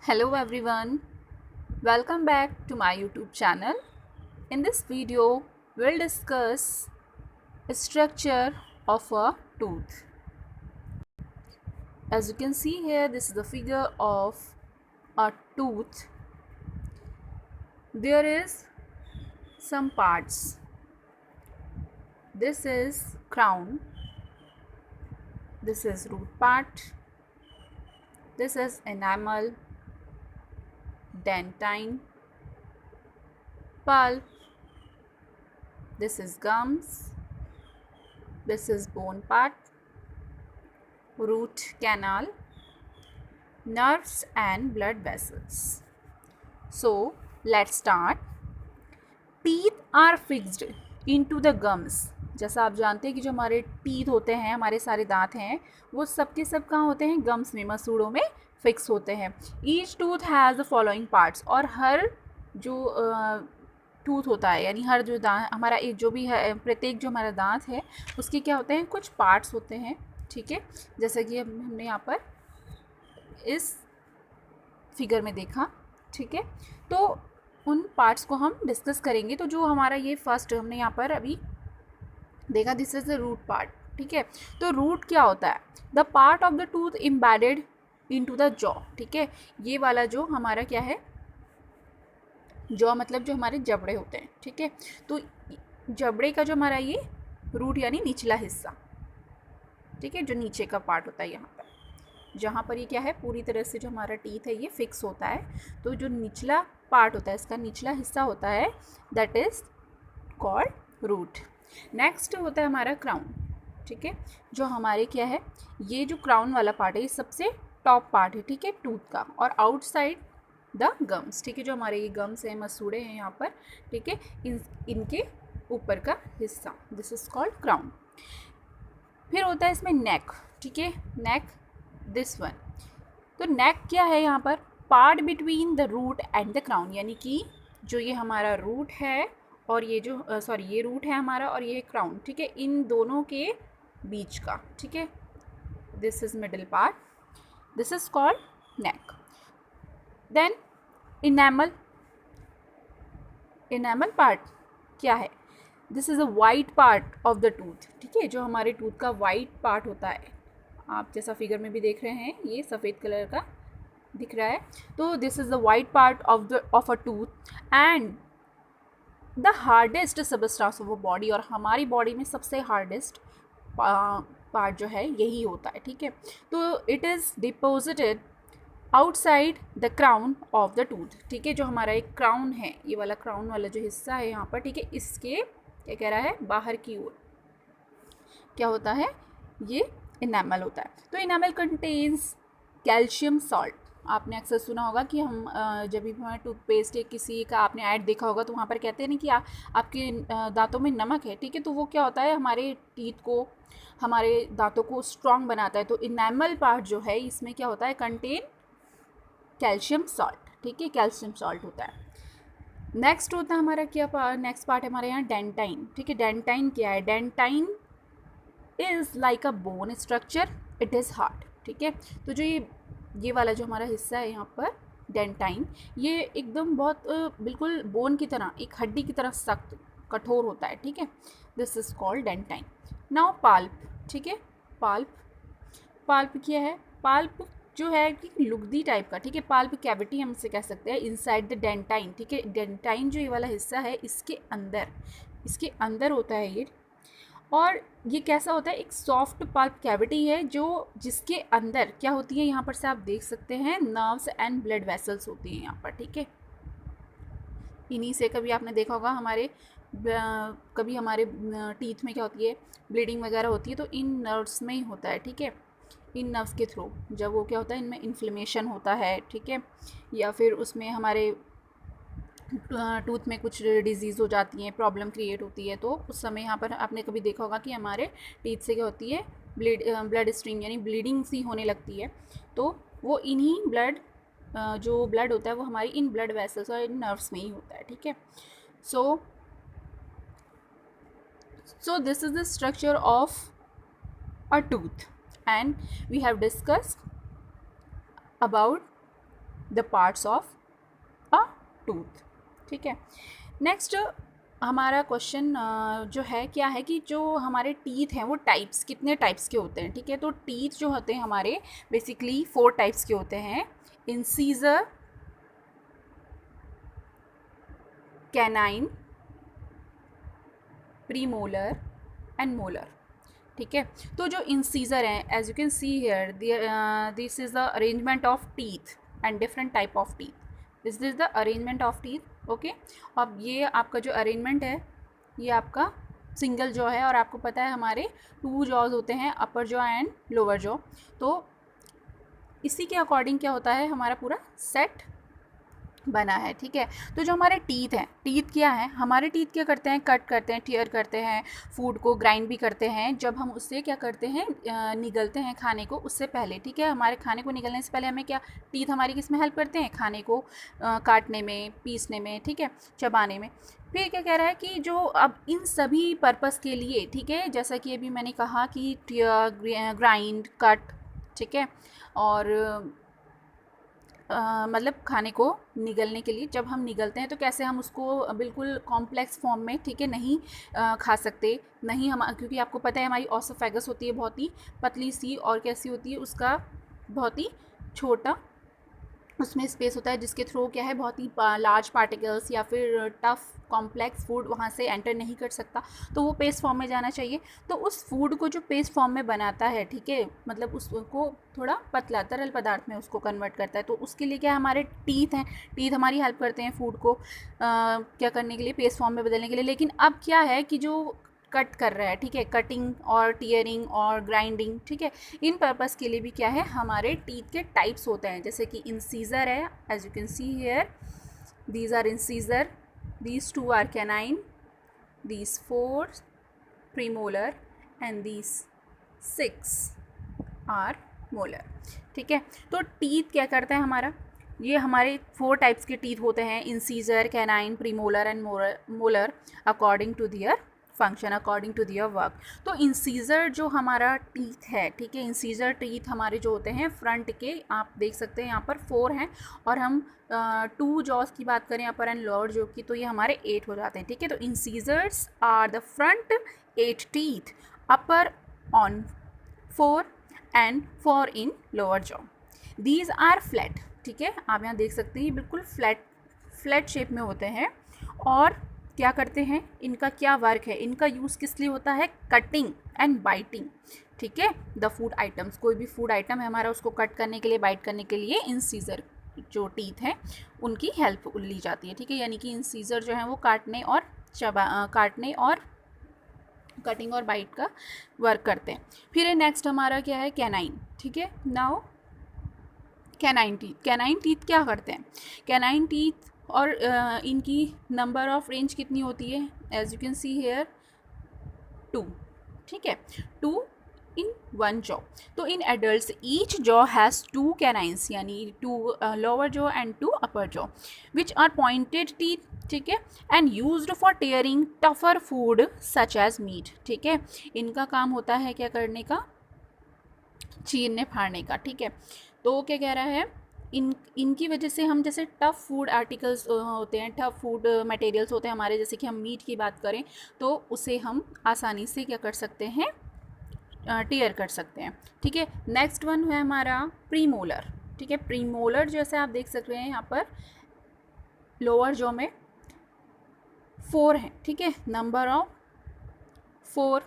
Hello everyone, welcome back to my YouTube channel. In this video, we'll discuss structure of a tooth. As you can see here, this is the figure of a tooth. There is some parts. This is crown, this is root part, this is enamel, dentine, pulp, this is gums, this is bone part, root canal, nerves and blood vessels. So let's start. Teeth are fixed into the gums. जैसा आप जानते हैं कि जो हमारे teeth होते हैं, हमारे सारे दांत हैं, वो सब के सब कहाँ होते हैं? गम्स में, मसूड़ों में फिक्स होते हैं. Each tooth has the following parts. और हर जो टूथ होता है, यानी हर जो दांत हमारा एक जो भी है, प्रत्येक जो हमारा दांत है उसके क्या होते हैं? कुछ पार्ट्स होते हैं. ठीक है, जैसा कि हमने यहाँ पर इस फिगर में देखा. ठीक है, तो उन पार्ट्स को हम डिस्कस करेंगे. तो जो हमारा ये फर्स्ट हमने यहाँ पर अभी देखा, this is the root part. ठीक है, तो रूट क्या होता है? The part of the tooth embedded into the jaw. ठीक है, ये वाला जो हमारा क्या है? जॉ मतलब जो हमारे जबड़े होते हैं. ठीक है, तो जबड़े का जो हमारा ये रूट यानी निचला हिस्सा. ठीक है, जो नीचे का पार्ट होता है यहाँ पर, जहाँ पर ये क्या है, पूरी तरह से जो हमारा टीथ है ये फिक्स होता है. तो जो निचला पार्ट होता है, इसका निचला हिस्सा होता है, that is called root. Next होता है हमारा क्राउन. ठीक है, जो हमारे क्या है, ये जो क्राउन वाला पार्ट है ये सबसे टॉप पार्ट है. ठीक है, टूथ का. और आउटसाइड द गम्स. ठीक है, जो हमारे ये गम्स हैं, मसूड़े हैं यहाँ पर. ठीक है, इनके ऊपर का हिस्सा, दिस इज कॉल्ड क्राउन. फिर होता है इसमें नेक. ठीक है, नेक, दिस वन. तो नेक क्या है यहाँ पर? Part between the root and the crown. यानी कि जो ये हमारा रूट है और ये जो ये रूट है हमारा और ये क्राउन. ठीक है, इन दोनों के बीच का. ठीक है, this is middle part, this is called neck. Then enamel. Enamel part क्या है? This is a white part of the tooth. ठीक है, जो हमारे टूथ का वाइट पार्ट होता है, आप जैसा फिगर में भी देख रहे हैं, ये सफ़ेद कलर का दिख रहा है. तो this is the white part of a tooth and the hardest substance of a body. और हमारी बॉडी में सबसे हार्डेस्ट पार्ट जो है यही होता है. ठीक है, तो it is deposited outside the crown of the tooth. ठीक है, जो हमारा एक क्राउन है, ये वाला क्राउन वाला जो हिस्सा है यहाँ पर, ठीक है, इसके क्या कह रहा है, बाहर की ओर क्या होता है, ये इनेमल होता है. तो इनेमल कंटेन्स कैल्शियम सॉल्ट. आपने अक्सर सुना होगा कि हम जब भी हमारे टूथपेस्ट या किसी का आपने ऐड देखा होगा तो वहाँ पर कहते हैं ना कि आपके दांतों में नमक है. ठीक है, तो वो क्या होता है, हमारे टीथ को, हमारे दांतों को स्ट्रॉन्ग बनाता है. तो इनेमल पार्ट जो है इसमें क्या होता है, कंटेन कैल्शियम सॉल्ट. ठीक है, कैल्शियम सॉल्ट होता है. नेक्स्ट होता है हमारा क्या, नेक्स्ट पार्ट है हमारे यहाँ डेंटाइन. ठीक है, डेंटाइन क्या है? Dentine is like a bone structure, it is hard. ठीक है, तो जो ये वाला जो हमारा हिस्सा है यहाँ पर, डेंटाइन, ये एकदम बहुत बिल्कुल बोन की तरह, एक हड्डी की तरह सख्त, कठोर होता है. ठीक है, this is called dentine. Now pulp. ठीक है, पाल्प. पाल्प क्या है? पाल्प जो है कि लुगदी टाइप का. ठीक है, पाल्प कैविटी हम इसे कह सकते हैं, इनसाइड द डेंटाइन. ठीक है, डेंटाइन जो ये वाला हिस्सा है इसके अंदर होता है ये. और ये कैसा होता है? एक सॉफ्ट पल्प कैविटी है जो जिसके अंदर क्या होती है, यहाँ पर से आप देख सकते हैं, नर्व्स एंड ब्लड वेसल्स होती हैं यहाँ पर. ठीक है, इन्हीं से कभी आपने देखा होगा कभी हमारे टीथ में क्या होती है, ब्लीडिंग वगैरह होती है, तो इन नर्व्स में ही होता है. ठीक है, इन नर्व्स के थ्रू जब वो क्या होता है, इनमें इन्फ्लेमेशन होता है. ठीक है, या फिर उसमें हमारे टूथ में कुछ डिजीज़ हो जाती हैं, प्रॉब्लम क्रिएट होती है, तो उस समय यहाँ पर आपने कभी देखा होगा कि हमारे टीथ से क्या होती है, ब्लड स्ट्रीम यानी ब्लीडिंग सी होने लगती है. तो वो इन्हीं जो ब्लड होता है वो हमारी इन ब्लड वेसल्स और इन नर्व्स में ही होता है. ठीक है, so this is the structure of a tooth and we have discussed about the parts of a tooth. ठीक है, नेक्स्ट हमारा क्वेश्चन जो है क्या है कि जो हमारे टीथ हैं वो टाइप्स, कितने टाइप्स के होते हैं। ठीक है, तो टीथ जो होते हैं हमारे बेसिकली 4 टाइप्स के होते हैं, incisor, canine, premolar and molar. ठीक है, तो जो इंसीजर हैं, as you can see here, this is the arrangement of teeth and different type of teeth, this is the arrangement of teeth. Okay, अब ये आपका जो अरेंजमेंट है ये आपका सिंगल जॉ है, और आपको पता है हमारे 2 जॉज होते हैं, अपर जॉ एंड लोअर जॉ। तो इसी के अकॉर्डिंग क्या होता है, हमारा पूरा सेट बना है। ठीक है, तो जो हमारे टीथ हैं, टीथ क्या है, हमारे टीथ क्या करते हैं, कट करते हैं, टीयर करते हैं, फूड को ग्राइंड भी करते हैं। जब हम उससे क्या करते हैं, निगलते हैं खाने को उससे पहले। ठीक है, हमारे खाने को निगलने से पहले हमें क्या, टीथ हमारी किस में हेल्प करते हैं, खाने को काटने में, पीसने में, ठीक है, चबाने में। फिर क्या कह रहा है कि जो अब इन सभी पर्पस के लिए, ठीक है, जैसा कि अभी मैंने कहा कि ग्राइंड, कट, ठीक है, और मतलब खाने को निगलने के लिए, जब हम निगलते हैं तो कैसे हम उसको बिल्कुल कॉम्प्लेक्स फॉर्म में, ठीक है, नहीं खा सकते, नहीं हम, क्योंकि आपको पता है हमारी ऑसोफेगस होती है बहुत ही पतली सी, और कैसी होती है, उसका बहुत ही छोटा उसमें स्पेस होता है, जिसके थ्रू क्या है, बहुत ही लार्ज पार्टिकल्स या फिर टफ कॉम्प्लेक्स फूड वहाँ से एंटर नहीं कर सकता, तो वो पेस्ट फॉर्म में जाना चाहिए। तो उस फूड को जो पेस्ट फॉर्म में बनाता है, ठीक है, मतलब उसको थोड़ा पतला तरल पदार्थ में उसको कन्वर्ट करता है, तो उसके लिए क्या हमारे टीथ हैं, टीथ हमारी हेल्प करते हैं फूड को क्या करने के लिए, पेस्ट फॉर्म में बदलने के लिए। लेकिन अब क्या है कि जो कट कर रहा है, ठीक है, कटिंग और टीयरिंग और ग्राइंडिंग, ठीक है, इन पर्पस के लिए भी क्या है, हमारे टीथ के टाइप्स होते हैं। जैसे कि इंसीजर है, as you can see here, these are incisor, these 2 are canine, these 4 premolar and these 6 are molar. ठीक है, तो टीथ क्या करता है हमारा, ये हमारे 4 टाइप्स के टीथ होते हैं, incisor, canine, premolar and molar, according to their function, according to their work. तो इंसीजर जो हमारा टीथ है, ठीक है, इंसीजर टीथ हमारे जो होते हैं फ्रंट के, आप देख सकते हैं यहाँ पर 4 हैं, और हम 2 जॉस की बात करें, अपर एंड लोअर जॉ की, तो ये हमारे 8 हो जाते हैं। ठीक है, तो incisors are the front 8 teeth, upper on 4 and 4 in lower jaw. These are flat, ठीक है, आप यहाँ देख सकते हैं बिल्कुल फ्लैट शेप में होते हैं, और क्या करते हैं, इनका क्या वर्क है, इनका यूज़ किस लिए होता है, कटिंग एंड बाइटिंग। ठीक है, द फूड आइटम्स, कोई भी फूड आइटम है हमारा, उसको कट करने के लिए, बाइट करने के लिए इन सीजर जो टीथ हैं उनकी हेल्प ली जाती है। ठीक है, यानी कि इन सीजर जो हैं वो काटने और कटिंग और बाइट का वर्क करते हैं। फिर नेक्स्ट हमारा क्या है, कैनाइन। ठीक है, नाउ कैनाइन टीथ क्या करते हैं, कैनाइन टीथ और इनकी नंबर ऑफ रेंज कितनी होती है, as you can see here 2। ठीक है, 2 इन 1 जॉ। तो in adults each jaw has 2 canines, यानी 2 lower jaw and 2 upper jaw, which are pointed teeth. ठीक है, and used for tearing tougher food such as meat. ठीक है, इनका काम होता है क्या करने का, चीरने फाड़ने का। ठीक है, तो क्या कह रहा है, इनकी वजह से हम जैसे टफ़ फूड आर्टिकल्स होते हैं, टफ़ फूड मटेरियल्स होते हैं हमारे, जैसे कि हम मीट की बात करें तो उसे हम आसानी से क्या कर सकते हैं, टीयर कर सकते हैं। ठीक है, नेक्स्ट वन है हमारा प्रीमोलर। ठीक है, प्रीमोलर जैसे आप देख सकते हैं यहाँ पर लोअर जॉ में 4 हैं। ठीक है, नंबर ऑफ 4,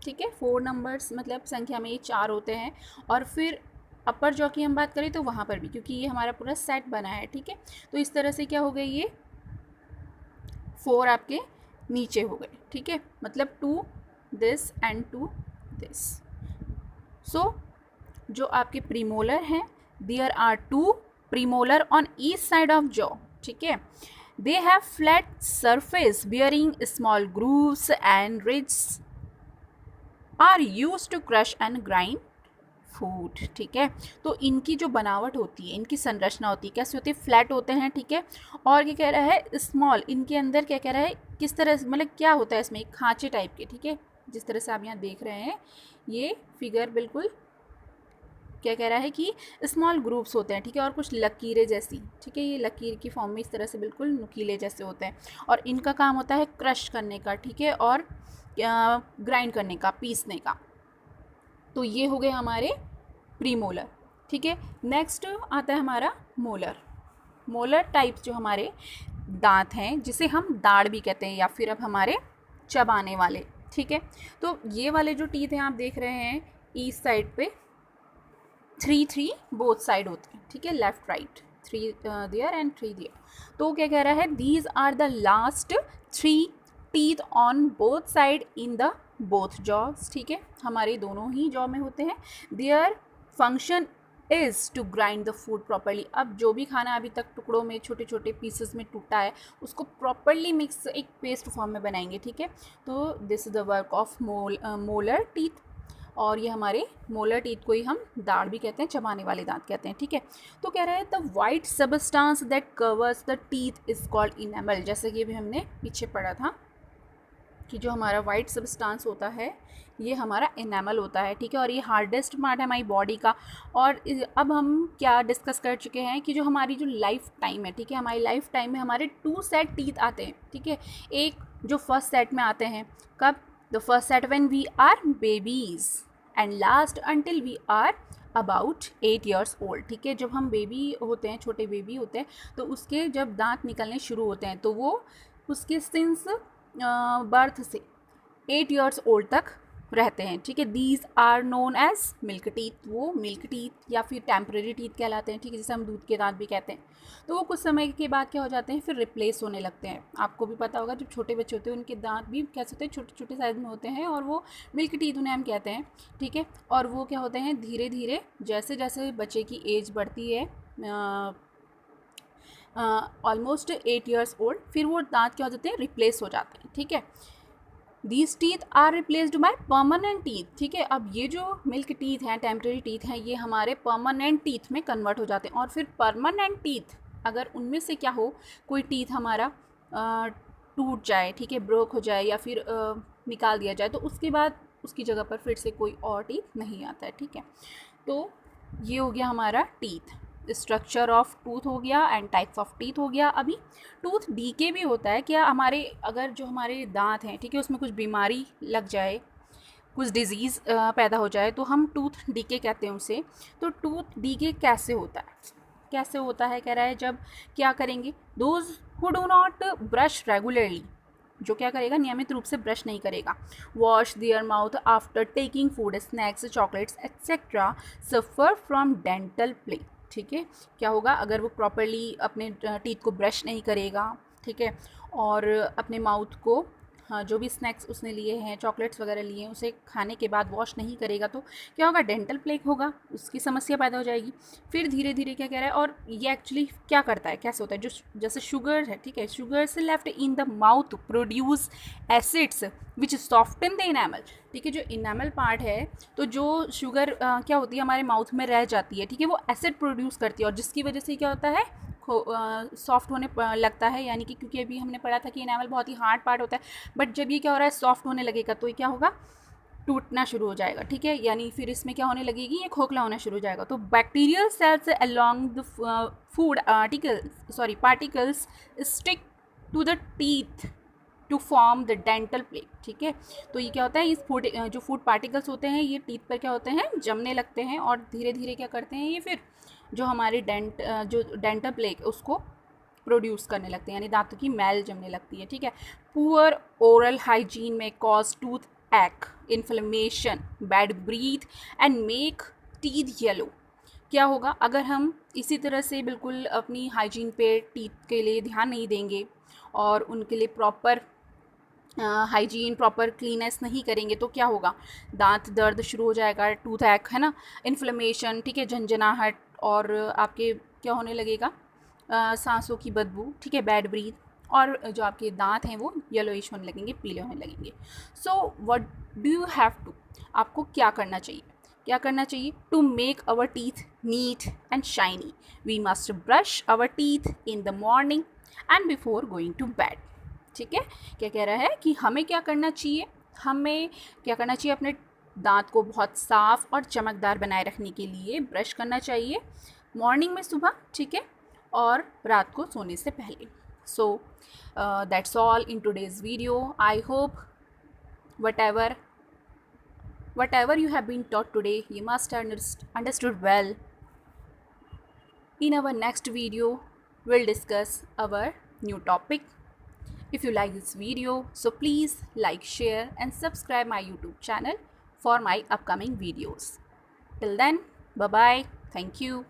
ठीक है, 4 नंबर्स मतलब संख्या में ये 4 होते हैं। और फिर अपर जॉ की हम बात करें तो वहाँ पर भी, क्योंकि ये हमारा पूरा सेट बना है। ठीक है, तो इस तरह से क्या हो गई, ये 4 आपके नीचे हो गए। ठीक है, मतलब 2 दिस एंड 2 दिस। सो जो आपके प्रीमोलर हैं, there are 2 premolar on each side of jaw. ठीक है, they have flat surface bearing small grooves and ridges are used to crush and grind food. ठीक है, तो इनकी जो बनावट होती है, इनकी संरचना होती है, कैसे होती है, फ्लैट होते हैं। ठीक है, और क्या कह रहा है, स्मॉल, इनके अंदर क्या कह रहा है, किस तरह मतलब क्या होता है इसमें, खांचे टाइप के। ठीक है, जिस तरह से आप यहाँ देख रहे हैं, ये फिगर बिल्कुल क्या कह रहा है कि स्मॉल ग्रुप्स होते हैं, ठीक है, और कुछ लकीरें जैसी, ठीक है, ये लकीर की फॉर्म में इस तरह से बिल्कुल नुकीले जैसे होते हैं, और इनका काम होता है क्रश करने का, ठीक है, और ग्राइंड करने का, पीसने का। तो ये हो गए हमारे प्रीमोलर, ठीक है। नेक्स्ट आता है हमारा मोलर। मोलर टाइप्स जो हमारे दांत हैं, जिसे हम दाढ़ भी कहते हैं, या फिर अब हमारे चबाने वाले, ठीक है। तो ये वाले जो टीथ हैं आप देख रहे हैं, ईस्ट साइड पे 3 बोथ साइड होते हैं, ठीक है, left right 3 there and 3 there. तो क्या कह रहा है, these are the last 3 teeth on both side in the both jaws, ठीक है, हमारे दोनों ही जॉ में होते हैं। Their function is to grind the food properly. अब जो भी खाना अभी तक टुकड़ों में, छोटे छोटे पीसेस में टूटा है, उसको प्रॉपरली मिक्स एक पेस्ट फॉर्म में बनाएंगे, ठीक है। तो this is the work of molar teeth, और ये हमारे मोलर टीथ को ही हम दाढ़ भी कहते हैं, चबाने वाले दांत कहते हैं, ठीक है। तो कह रहा है the white substance that covers the teeth is called enamel. जैसे कि भी हमने पीछे पढ़ा था कि जो हमारा वाइट सबस्टांस होता है ये हमारा इनेमल होता है, ठीक है, और ये हार्डेस्ट पार्ट है हमारी बॉडी का। और अब हम क्या डिस्कस कर चुके हैं कि जो हमारी जो लाइफ टाइम है, ठीक है, हमारी लाइफ टाइम में हमारे 2 सेट टीथ आते हैं, ठीक है। एक जो फर्स्ट सेट में आते हैं, कब? The first set when we are babies and last until we are about 8 years old, ठीक है। जब हम बेबी होते हैं, छोटे बेबी होते हैं, तो उसके जब दांत निकलने शुरू होते हैं, तो वो उसके सिंस बर्थ से 8 years ओल्ड तक रहते हैं, ठीक है। These are known as milk teeth. वो मिल्क टीथ या फिर टेम्परेरी टीथ कहलाते हैं, ठीक है, जिसे हम दूध के दांत भी कहते हैं। तो वो कुछ समय के बाद क्या हो जाते हैं, फिर रिप्लेस होने लगते हैं। आपको भी पता होगा, जब छोटे बच्चे होते हैं उनके दांत भी कैसे होते हैं, छोटे छोटे साइज में होते हैं, और वो मिल्क टीथ उन्हें हम कहते हैं, ठीक है। और वो क्या होते हैं, धीरे धीरे जैसे जैसे बच्चे की एज बढ़ती है, ऑलमोस्ट 8 years ओल्ड, फिर वो दांत क्या हो जाते हैं, रिप्लेस हो जाते हैं, ठीक है। These teeth are replaced by permanent teeth, ठीक है। अब ये जो मिल्क टीथ हैं, टेम्परेरी टीथ हैं, ये हमारे परमानेंट टीथ में कन्वर्ट हो जाते हैं। और फिर परमानेंट टीथ, अगर उनमें से क्या हो, कोई टीथ हमारा टूट जाए, ठीक है, ब्रोक हो जाए, या फिर निकाल दिया जाए, तो उसके बाद उसकी जगह पर फिर से कोई और टीथ नहीं आता है, ठीक है। तो ये हो गया हमारा टीथ, स्ट्रक्चर ऑफ टूथ हो गया एंड टाइप्स ऑफ टीथ हो गया। अभी टूथ डीके भी होता है क्या, हमारे अगर जो हमारे दांत हैं, ठीक है, उसमें कुछ बीमारी लग जाए, कुछ डिजीज़ पैदा हो जाए, तो हम टूथ डीके कहते हैं उसे। तो टूथ डीके कैसे होता है, कैसे होता है, कह रहा है जब क्या करेंगे, those who do not brush regularly, जो क्या करेगा, नियमित रूप से ब्रश नहीं करेगा, wash their mouth after taking food, snacks, chocolates etcetera, suffer from dental plaque, ठीक है। क्या होगा, अगर वो प्रॉपरली अपने टीथ को ब्रश नहीं करेगा, ठीक है, और अपने माउथ को, हाँ, जो भी स्नैक्स उसने लिए हैं, चॉकलेट्स वगैरह लिए हैं, उसे खाने के बाद वॉश नहीं करेगा, तो क्या होगा, डेंटल प्लेग होगा, उसकी समस्या पैदा हो जाएगी। फिर धीरे धीरे क्या कह रहा है, और ये एक्चुअली क्या करता है, कैसे होता है, जो जैसे शुगर है, ठीक है, शुगर से left in the mouth produce acids which soften the enamel, ठीक है। जो इनेमल पार्ट है, तो जो शुगर क्या होती है, हमारे माउथ में रह जाती है, ठीक है, वो एसिड प्रोड्यूस करती है, और जिसकी वजह से क्या होता है, सॉफ्ट होने लगता है। यानी कि क्योंकि अभी हमने पढ़ा था कि इनेमल बहुत ही हार्ड पार्ट होता है, बट जब ये क्या हो रहा है, सॉफ्ट होने लगेगा, तो ये क्या होगा, टूटना शुरू हो जाएगा, ठीक है। यानी फिर इसमें क्या होने लगेगी, ये खोखला होना शुरू हो जाएगा। तो bacterial cells along the food particles stick to the teeth to form the dental plaque, ठीक है। तो ये क्या होता है, इस फूड जो फूड पार्टिकल्स होते हैं, ये टीथ पर क्या होते हैं, जमने लगते हैं, और धीरे धीरे क्या करते हैं, ये फिर जो हमारी जो डेंटल प्लेग उसको प्रोड्यूस करने लगते हैं, यानी दांतों की मैल जमने लगती है, ठीक है। पुअर ओरल हाइजीन में कॉज टूथ एक, inflammation, bad breath and make teeth yellow. क्या होगा, अगर हम इसी तरह से बिल्कुल अपनी हाइजीन पे, टीथ के लिए ध्यान नहीं देंगे, और उनके लिए प्रॉपर हाइजीन, प्रॉपर क्लीनेस नहीं करेंगे, तो क्या होगा, दांत दर्द शुरू हो जाएगा, टूथ एक, है ना, इन्फ्लेमेशन, ठीक है, झंझनाहट, और आपके क्या होने लगेगा, सांसों की बदबू, ठीक है, बैड ब्रीथ, और जो आपके दांत हैं वो येलोइश होने लगेंगे, पीले होने लगेंगे। So what do you have to, आपको क्या करना चाहिए, क्या करना चाहिए, to make our teeth neat and shiny we must brush our teeth in the morning and before going to bed, ठीक है। क्या कह रहा है कि हमें क्या करना चाहिए, हमें क्या करना चाहिए, अपने दांत को बहुत साफ और चमकदार बनाए रखने के लिए ब्रश करना चाहिए मॉर्निंग में सुबह, ठीक है, और रात को सोने से पहले. So that's all in today's video. I hope whatever whatever you have been taught today, you must understood well. In our next video, we'll discuss our new topic. If you like this video, so please like, share and subscribe my YouTube channel for my upcoming videos. Till then, bye bye. Thank you.